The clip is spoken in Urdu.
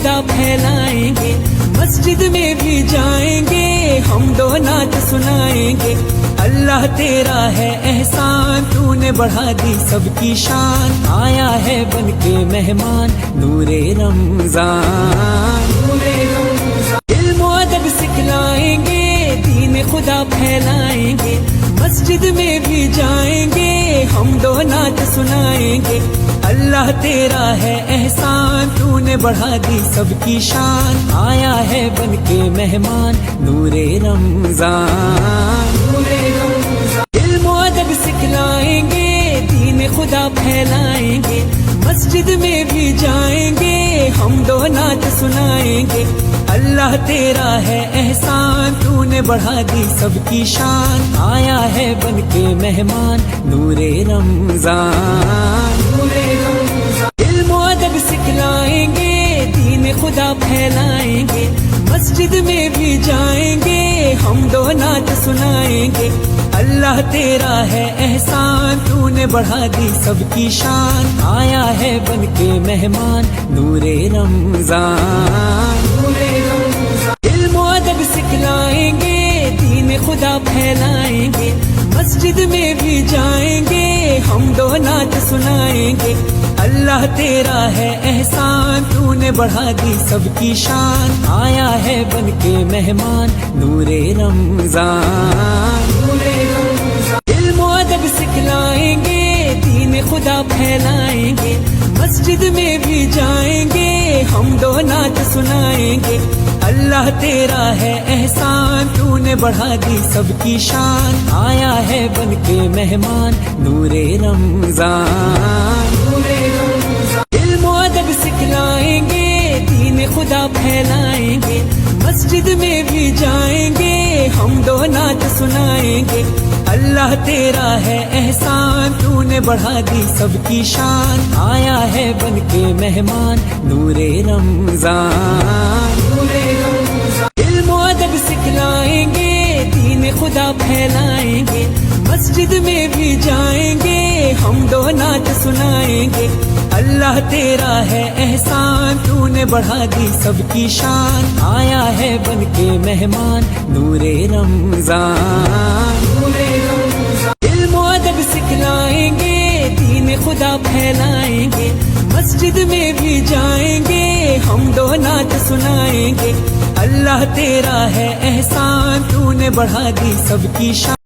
خدا پھیلائیں گے، مسجد میں بھی جائیں گے، ہم دو نعت سنائیں گے۔ اللہ تیرا ہے احسان، تو نے بڑھا دی سب کی شان، آیا ہے بن کے مہمان نور رمضان۔ علم و ادب سکھلائیں گے، دین خدا پھیلائیں گے، مسجد میں بھی جائیں گے، ہم دو نعت سنائیں گے۔ اللہ تیرا ہے احسان، تو نے بڑھا دی سب کی شان، آیا ہے بن کے مہمان نور رمضان۔ علم و ادب سکھلائیں گے، دین خدا پھیلائیں گے، مسجد میں بھی جائیں گے، ہم دو نعت سنائیں گے۔ اللہ تیرا ہے احسان، تو نے بڑھا دی سب کی شان، آیا ہے بن کے مہمان نور رمضان۔ علم و ادب سکھلائیں گے، دین خدا پھیلائیں گے، مسجد میں بھی جائیں گے، ہم دو نعت سنائیں گے۔ اللہ تیرا ہے احسان، تو نے بڑھا دی سب کی شان، آیا ہے بن کے مہمان نور رمضان۔ علم و ادب سکھلائیں گے، دین خدا پھیلائیں گے، مسجد میں بھی جائیں گے، ہم دو نعت سنائیں گے۔ اللہ تیرا ہے احسان، تو نے بڑھا دی سب کی شان، آیا ہے بن کے مہمان نور رمضان۔ علم و ادب سکھلائیں گے، دین خدا پھیلائیں گے، مسجد میں بھی جائیں گے، ہم دو نعت سنائیں گے۔ اللہ تیرا ہے احسان، تو نے بڑھا دی سب کی شان، آیا ہے بن کے مہمان نور رمضان۔ علم و ادب سکھلائیں گے، دین خدا پھیلائیں گے، مسجد میں بھی جائیں گے، ہم دو نعت سنائیں گے۔ اللہ تیرا ہے احسان، تو نے بڑھا دی سب کی شان، آیا ہے بن کے مہمان نور رمضان۔ علم و ادب سکھلائیں گے، دین خدا پھیلائیں گے، مسجد میں بھی جائیں گے، ہم دو نعت سنائیں گے۔ اللہ تیرا ہے احسان، تو نے بڑھا دی سب کی شان، آیا ہے بن کے مہمان نور رمضان۔ علم و ادب سکھلائیں گے، دین خدا پھیلائیں گے، مسجد میں بھی جائیں گے، ہم دو نعت سنائیں گے۔ اللہ تیرا ہے احسان، تو نے بڑھا دی سب کی شان۔